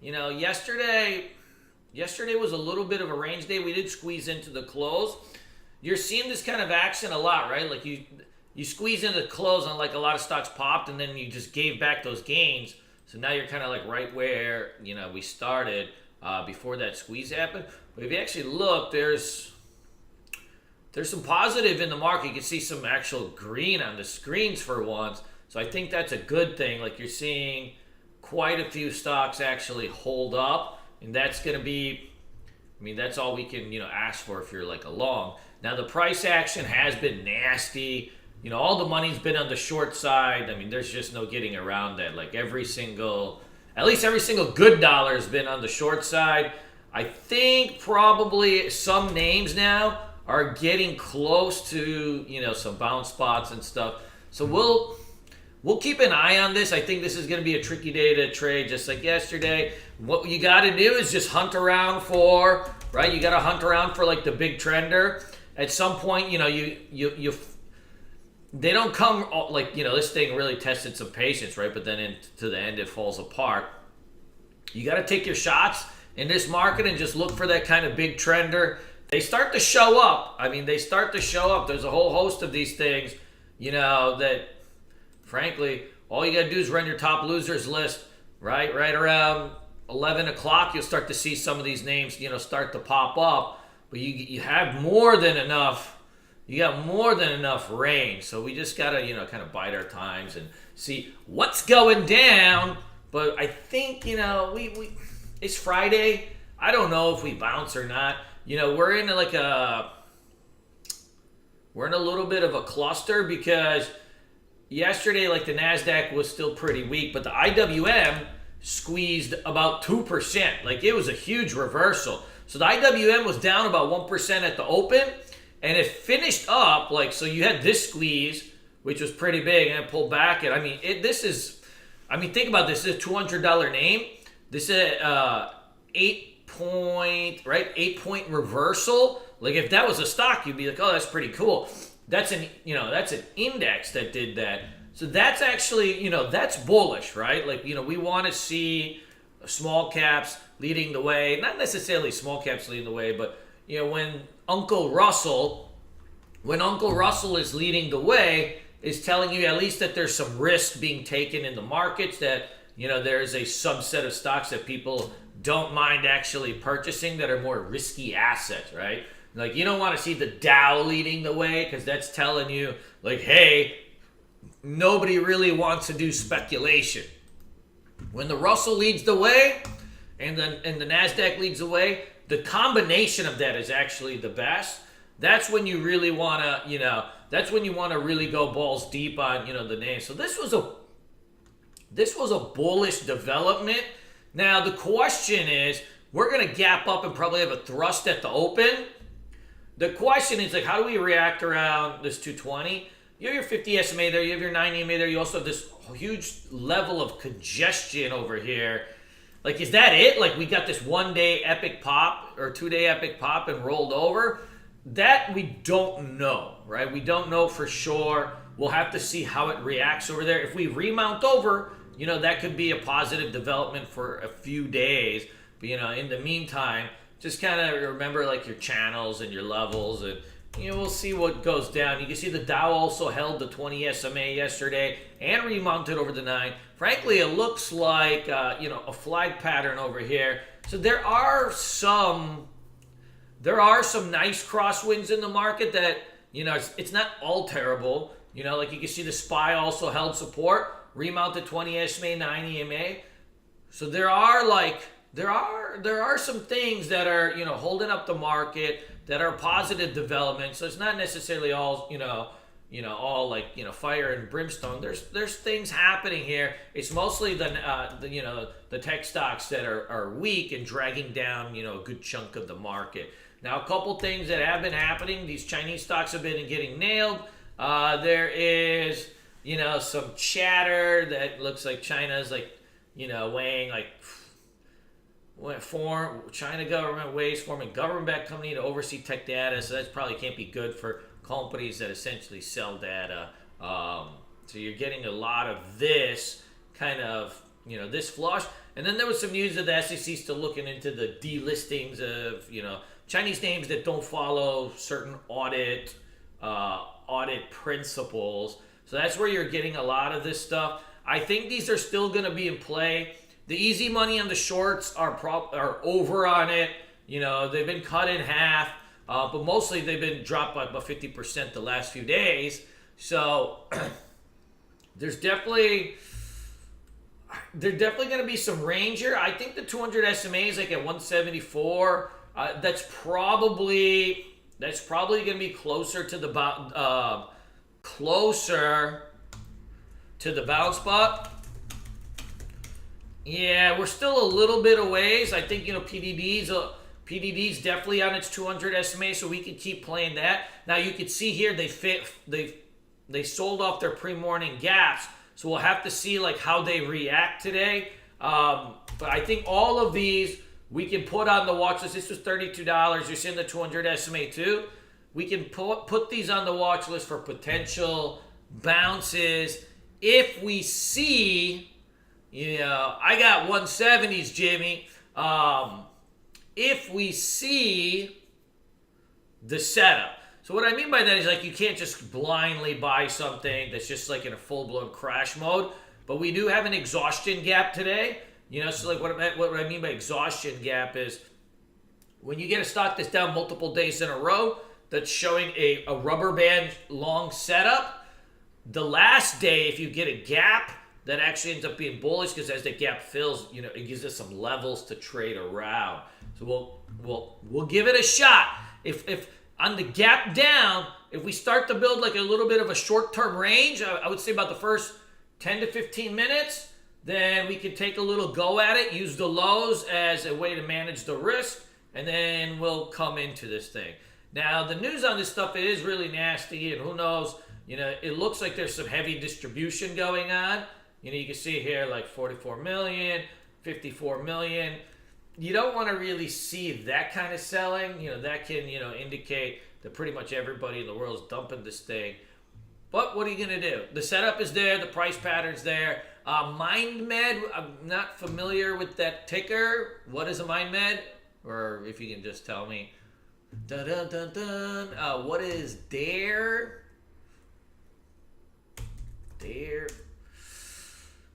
yesterday was a little bit of a range day. We did squeeze into the close. You're seeing this kind of action a lot, right? Like you squeeze into the close on like a lot of stocks popped, and then you just gave back those gains. So now you're kind of like right where we started before that squeeze happened. But if you actually look, there's some positive in the market. You can see some actual green on the screens for once. So I think that's a good thing. Like you're seeing quite a few stocks actually hold up, and that's going to be, that's all we can ask for if you're like a long. Now the price action has been nasty. All the money's been on the short side. There's just no getting around that. Like at least every single good dollar has been on the short side. I think probably some names now are getting close to some bounce spots and stuff. So we'll keep an eye on this. I think this is going to be a tricky day to trade, just like yesterday. What you got to do is just hunt around for, right? You got to hunt around for like the big trender. At some point, they don't come like this thing really tested some patience, right? But then to the end, it falls apart. You got to take your shots in this market and just look for that kind of big trender. They start to show up. There's a whole host of these things, that frankly, all you got to do is run your top losers list, right? Right around 11 o'clock, you'll start to see some of these names, start to pop up. But you have more than enough. You got more than enough range. So we just got to, kind of bide our times and see what's going down. But I think, it's Friday. I don't know if we bounce or not. We're in a little bit of a cluster because yesterday, like the NASDAQ was still pretty weak, but the IWM squeezed about 2%. Like it was a huge reversal. So the IWM was down about 1% at the open, and it finished up so you had this squeeze, which was pretty big, and it pulled back. And think about this. This is a $200 name. This is a 8-point reversal. Like if that was a stock, you'd be like, oh, that's pretty cool. That's an index that did that. So that's actually, that's bullish, right? Like, we want to see small caps leading the way. Not necessarily small caps leading the way, but, when Uncle Russell is leading the way, is telling you at least that there's some risk being taken in the markets, that, there's a subset of stocks that people don't mind actually purchasing that are more risky assets, right? Like, you don't want to see the Dow leading the way because that's telling you, like, hey, nobody really wants to do speculation. When the Russell leads the way and the NASDAQ leads the way, the combination of that is actually the best. That's when you really want to, that's when you want to really go balls deep on, the name. So this was a bullish development. Now, the question is, we're going to gap up and probably have a thrust at the open. The question is, how do we react around this 220? You have your 50 SMA there. You have your 90 SMA there. You also have this huge level of congestion over here. Like, is that it? Like, we got this one-day epic pop or two-day epic pop and rolled over? That we don't know, right? We don't know for sure. We'll have to see how it reacts over there. If we remount over, that could be a positive development for a few days. But, in the meantime, just kind of remember your channels and your levels, and we'll see what goes down. You can see the Dow also held the 20 SMA yesterday and remounted over the 9. Frankly, it looks like a flag pattern over here. So there are some nice crosswinds in the market that it's not all terrible. Like you can see the SPY also held support, remounted 20 SMA, 9 EMA. So there are some things that are holding up the market that are positive developments. So it's not necessarily all all fire and brimstone. There's things happening here. It's mostly the tech stocks that are weak and dragging down a good chunk of the market. Now, a couple things that have been happening. These Chinese stocks have been getting nailed. There is some chatter that looks like China's weighing China government weighs forming government-backed company to oversee tech data. So that probably can't be good for companies that essentially sell data. So you're getting a lot of this kind of this flush. And then there was some news that the SEC still looking into the delistings of, Chinese names that don't follow certain audit principles. So that's where you're getting a lot of this stuff. I think these are still going to be in play. The easy money on the shorts are over on it. They've been cut in half, but mostly they've been dropped by about 50% the last few days. So there's definitely going to be some range here. I think the 200 SMA is like at 174. That's probably going to be closer to the bounce spot. Yeah, we're still a little bit a ways. I think PDD's definitely on its 200 SMA, so we can keep playing that. Now you can see here they sold off their pre-morning gaps, so we'll have to see like how they react today. But I think all of these we can put on the watch list. This was $32. You're seeing the 200 SMA too. We can put these on the watch list for potential bounces if we see. I got 170s, Jimmy. If we see the setup. So what I mean by that is like you can't just blindly buy something that's just like in a full-blown crash mode. But we do have an exhaustion gap today. So like what I mean by exhaustion gap is when you get a stock that's down multiple days in a row that's showing a rubber band long setup, the last day if you get a gap, that actually ends up being bullish because as the gap fills, it gives us some levels to trade around. So we'll give it a shot. If on the gap down, if we start to build like a little bit of a short-term range, I would say about the first 10 to 15 minutes, then we can take a little go at it, use the lows as a way to manage the risk, and then we'll come into this thing. Now, the news on this stuff, it is really nasty, and who knows, it looks like there's some heavy distribution going on. You can see here like 44 million, 54 million. You don't want to really see that kind of selling. That can, indicate that pretty much everybody in the world is dumping this thing. But what are you going to do? The setup is there. The price pattern's there. MindMed, I'm not familiar with that ticker. What is a MindMed? Or if you can just tell me. Dun, dun, dun, dun. What is DARE? DARE.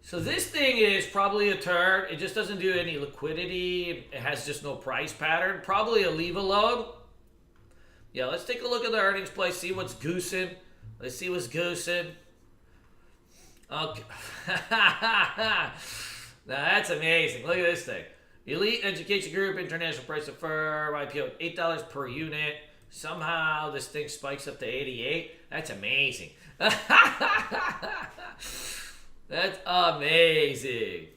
So this thing is probably a turd. It just doesn't do any liquidity. It has just no price pattern. Probably a leave alone. Yeah, let's take a look at the earnings play. See what's goosing. Let's see what's goosing. Okay. Now that's amazing. Look at this thing. Elite Education Group, International Price of Firm, IPO $8 per unit. Somehow this thing spikes up to 88. That's amazing. That's amazing.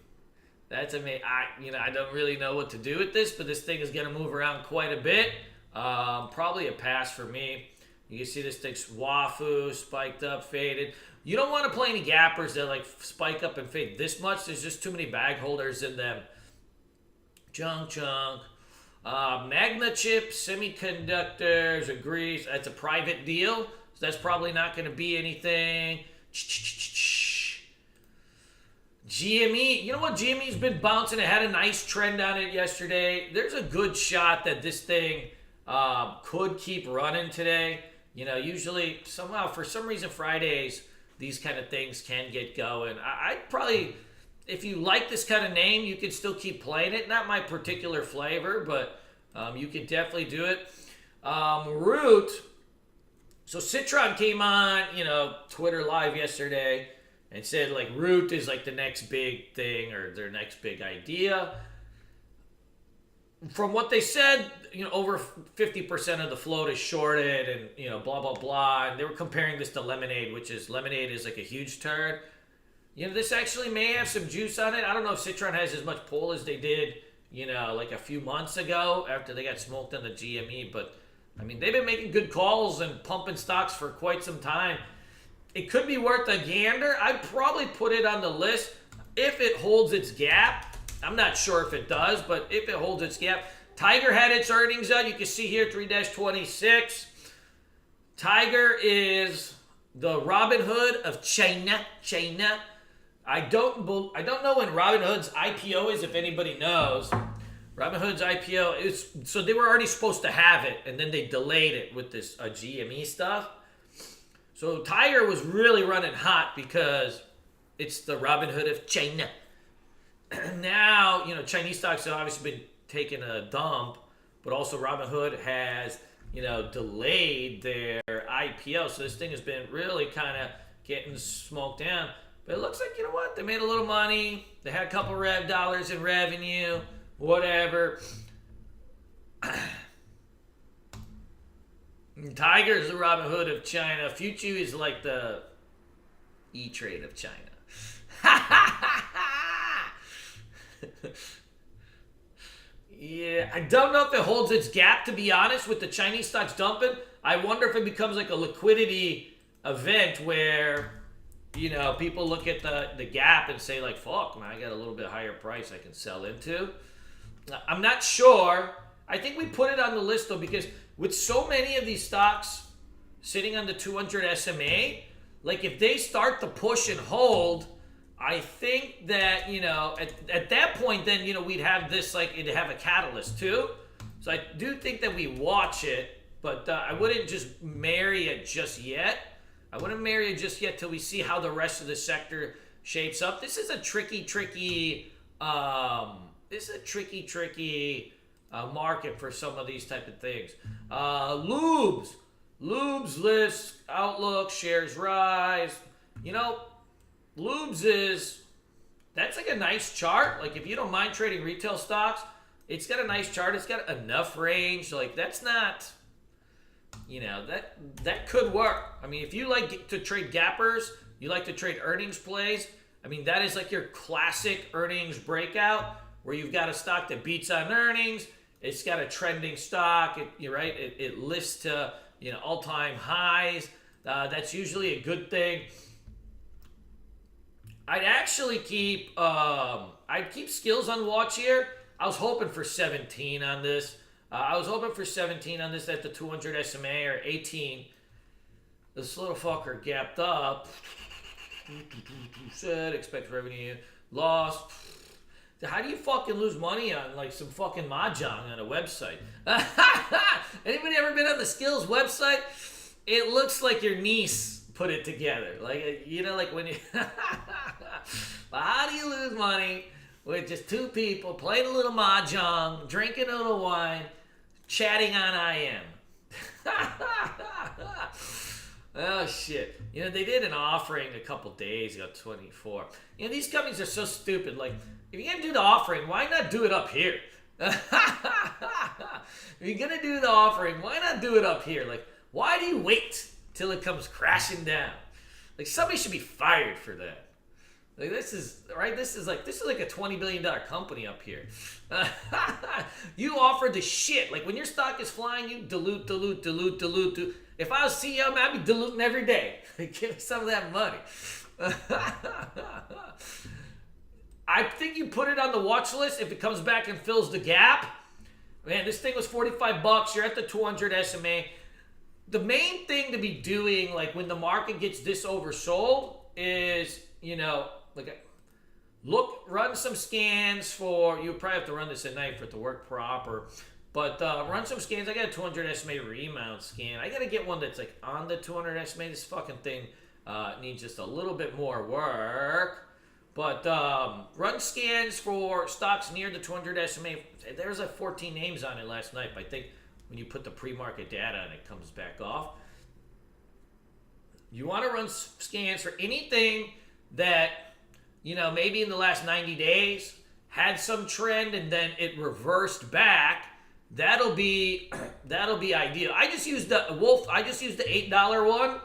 That's amazing. I don't really know what to do with this, but this thing is going to move around quite a bit. Probably a pass for me. You can see this thing wafu, spiked up, faded. You don't want to play any gappers that like spike up and fade this much. There's just too many bag holders in them. Chunk. Magna Chip, Semiconductors, agrees. That's a private deal. So that's probably not going to be anything. GME, you know what? GME's been bouncing. It had a nice trend on it yesterday. There's a good shot that this thing could keep running today. Usually, somehow, for some reason, Fridays, these kind of things can get going. I'd probably, if you like this kind of name, you could still keep playing it. Not my particular flavor, but you could definitely do it. Root. So Citron came on, Twitter Live yesterday and said, like, Root is, like, the next big thing or their next big idea. From what they said, over 50% of the float is shorted and, blah, blah, blah. And they were comparing this to Lemonade, Lemonade is, like, a huge turd. This actually may have some juice on it. I don't know if Citron has as much pull as they did, like a few months ago after they got smoked on the GME. But, they've been making good calls and pumping stocks for quite some time. It could be worth a gander. I'd probably put it on the list if it holds its gap. I'm not sure if it does, but if it holds its gap. Tiger had its earnings out. You can see here 3-26. Tiger is the Robin Hood of China. I don't know when Robinhood's IPO is. If anybody knows, Robinhood's IPO is so they were already supposed to have it, and then they delayed it with this GME stuff. So Tiger was really running hot because it's the Robinhood of China. Now, Chinese stocks have obviously been taking a dump, but also Robinhood has, delayed their IPO. So this thing has been really kind of getting smoked down. But it looks like, you know what? They made a little money. They had a couple dollars in revenue, whatever. Tiger's the Robinhood of China. Futu is like the E-Trade of China. Yeah, I don't know if it holds its gap, to be honest, with the Chinese stocks dumping. I wonder if it becomes like a liquidity event where, people look at the gap and say like, fuck, man, I got a little bit higher price I can sell into. I'm not sure. I think we put it on the list, though, because with so many of these stocks sitting on the 200 SMA, like if they start to push and hold, I think that, at that point, then, we'd have this, like, it'd have a catalyst too. So I do think that we watch it, but I wouldn't just marry it just yet. I wouldn't marry it just yet till we see how the rest of the sector shapes up. This is a tricky market for some of these type of things. Lubes lifts, outlook, shares rise. Lubes that's like a nice chart. Like if you don't mind trading retail stocks, it's got a nice chart. It's got enough range. Like that's not, that could work. I mean, if you like to trade gappers, you like to trade earnings plays. I mean, that is like your classic earnings breakout where you've got a stock that beats on earnings. It's got a trending stock. It lifts to all-time highs. That's usually a good thing. I'd actually keep skills on watch here. I was hoping for 17 on this. At the 200 SMA or 18. This little fucker gapped up. Said expect revenue loss. How do you fucking lose money on like some fucking mahjong on a website? Anybody ever been on the skills website? It looks like your niece put it together. Like, like when you... But how do you lose money with just two people playing a little mahjong, drinking a little wine, chatting on IM? Oh, shit. They did an offering a couple days ago, 24. These companies are so stupid. Like, if you're going to do the offering, why not do it up here? If you're going to do the offering, why not do it up here? Like, why do you wait till it comes crashing down? Like, somebody should be fired for that. Like, this is like a $20 billion company up here. You offer the shit. Like, when your stock is flying, you dilute. If I was CEO, man, I'd be diluting every day. Give me some of that money. I think you put it on the watch list if it comes back and fills the gap. Man, this thing was $45. You're at the 200 SMA. The main thing to be doing, like when the market gets this oversold, is run some scans for. You probably have to run this at night for it to work proper. But run some scans. I got a 200 SMA remount scan. I got to get one that's like on the 200 SMA. This fucking thing needs just a little bit more work. But run scans for stocks near the 200 SMA. There's like 14 names on it last night. But I think when you put the pre-market data on, it comes back off. You want to run scans for anything that, maybe in the last 90 days had some trend and then it reversed back. That'll be ideal. I just used the $8 one.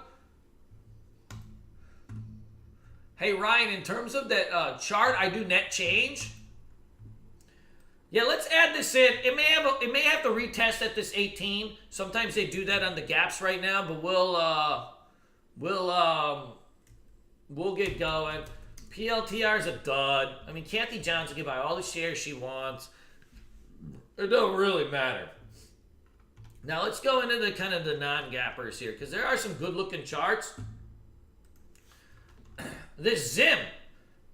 Hey Ryan, in terms of that chart, I do net change. Yeah, let's add this in. It may have to retest at this 18. Sometimes they do that on the gaps right now, but we'll get going. PLTR is a dud. I mean, Kathy Johnson can buy all the shares she wants. It don't really matter. Now let's go into the kind of the non-gappers here, because there are some good-looking charts. This Zim,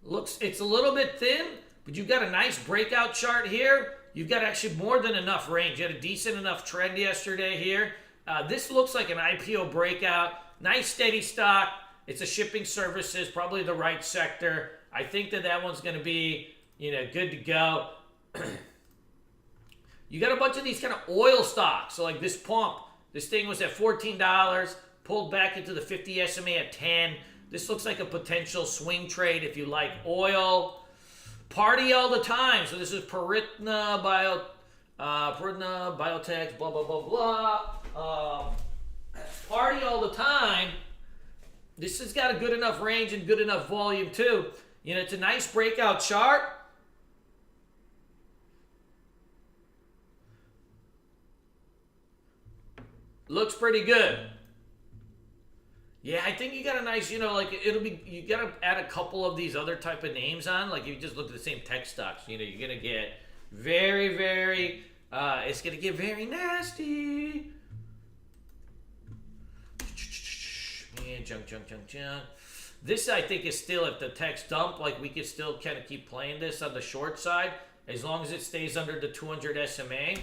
It's a little bit thin, but you've got a nice breakout chart here. You've got actually more than enough range. You had a decent enough trend yesterday here. This looks like an IPO breakout. Nice steady stock. It's a shipping services, probably the right sector. I think that one's going to be, good to go. You got a bunch of these kind of oil stocks. So like this pump, this thing was at $14, pulled back into the 50 SMA at 10. This looks like a potential swing trade if you like oil. Party all the time. So this is Paritina Biotech, blah, blah, blah, blah. Party all the time. This has got a good enough range and good enough volume too. It's a nice breakout chart. Looks pretty good. Yeah, I think you got a nice, you got to add a couple of these other type of names on. Like if you just look at the same tech stocks, you're going to get very, very, it's going to get very nasty. Man, junk. This, I think, is still, if the techs dump, like we could still kind of keep playing this on the short side as long as it stays under the 200 SMA.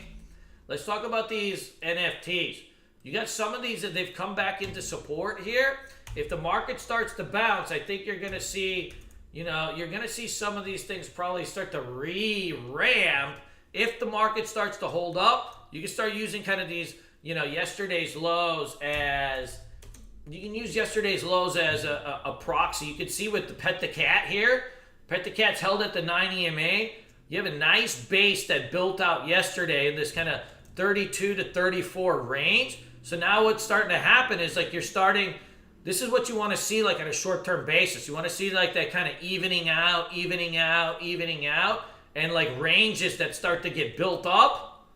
Let's talk about these NFTs. You got some of these that they've come back into support here. If the market starts to bounce, I think you're going to see, some of these things probably start to re-ramp. If the market starts to hold up, you can start using kind of these, yesterday's lows as, you can use yesterday's lows as a proxy. You can see with the Pet the Cat here, Pet the Cat's held at the 9 EMA. You have a nice base that built out yesterday in this kind of 32 to 34 range. So now what's starting to happen is like this is what you want to see like on a short-term basis. You want to see like that kind of evening out, and like ranges that start to get built up.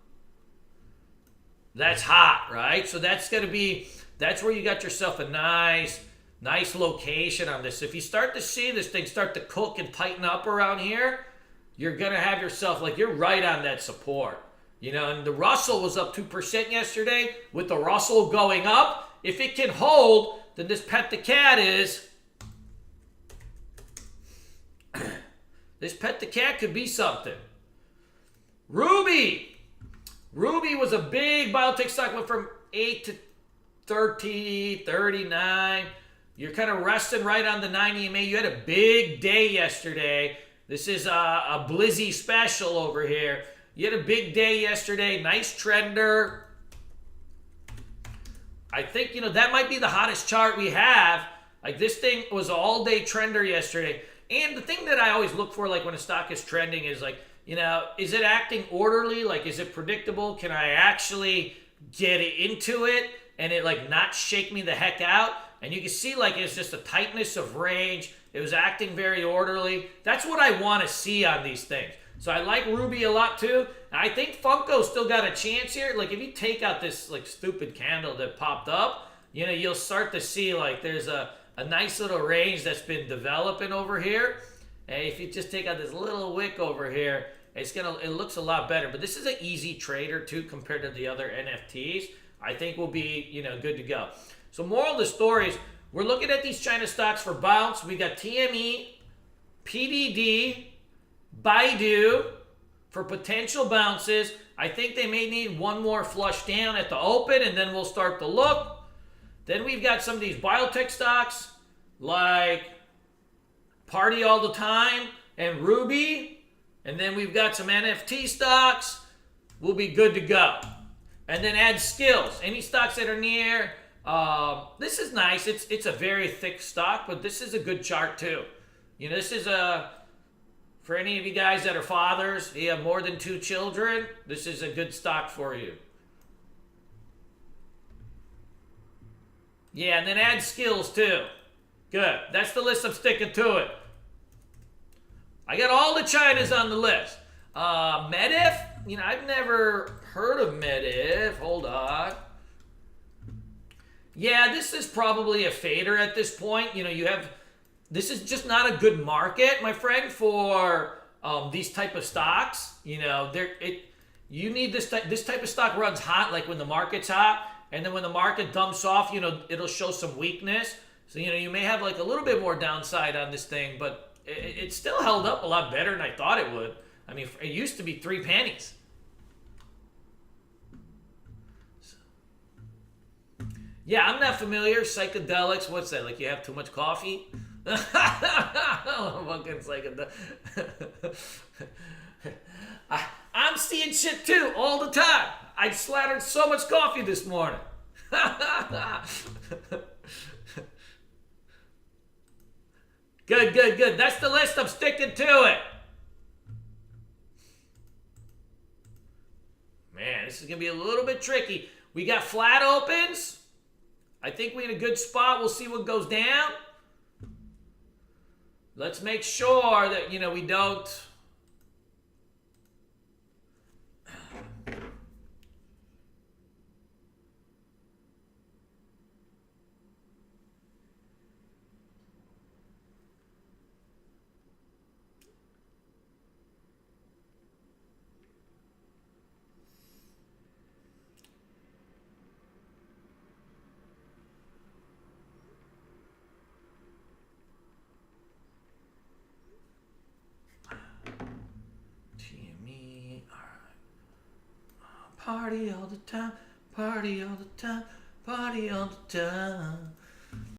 That's hot, right? So that's where you got yourself a nice location on this. If you start to see this thing start to cook and tighten up around here, you're going to have yourself, like you're right on that support. And the Russell was up 2% yesterday. With the Russell going up, if it can hold, then this Pet the Cat this Pet the Cat could be something. Ruby was a big biotech stock, went from 8 to 30, 39. You're kind of resting right on the 9 EMA. You had a big day yesterday. This is a Blizzy special over here. You had a big day yesterday. Nice trender. I think, that might be the hottest chart we have. Like this thing was an all-day trender yesterday. And the thing that I always look for, like when a stock is trending, is like, is it acting orderly? Like, is it predictable? Can I actually get into it and it like not shake me the heck out? And you can see like it's just a tightness of range. It was acting very orderly. That's what I want to see on these things. So I like Ruby a lot too. And I think Funko's still got a chance here. Like if you take out this like stupid candle that popped up, you'll start to see like there's a nice little range that's been developing over here. And if you just take out this little wick over here, it looks a lot better. But this is an easy trader too compared to the other NFTs. I think we'll be, good to go. So moral of the story is we're looking at these China stocks for bounce. We got TME, PDD, Baidu for potential bounces. I think they may need one more flush down at the open, and then we'll start to look. Then we've got some of these biotech stocks like Party All the Time and Ruby. And then we've got some NFT stocks. We'll be good to go. And then add skills. Any stocks that are near. This is nice. It's a very thick stock, but this is a good chart too. This is for any of you guys that are fathers, you have more than 2 children, this is a good stock for you. Yeah, and then add skills too. Good. That's the list. I'm sticking to it. I got all the Chinas on the list. Medif, I've never heard of Medif. Hold on. Yeah, this is probably a fader at this point. This is just not a good market, my friend, for these type of stocks. You need this type of stock runs hot, like when the market's hot, and then when the market dumps off, it'll show some weakness. So you may have like a little bit more downside on this thing, but it still held up a lot better than I thought it would. I mean, it used to be 3 pennies. Yeah, I'm not familiar. Psychedelics, what's that? Like you have too much coffee? Fucking psychedelic. I'm seeing shit too all the time. I slattered so much coffee this morning. Good, good, good. That's the list. I'm sticking to it. Man, this is going to be a little bit tricky. We got flat opens. I think we're in a good spot. We'll see what goes down. Let's make sure that, we don't... Party all the time, party all the time, party all the time.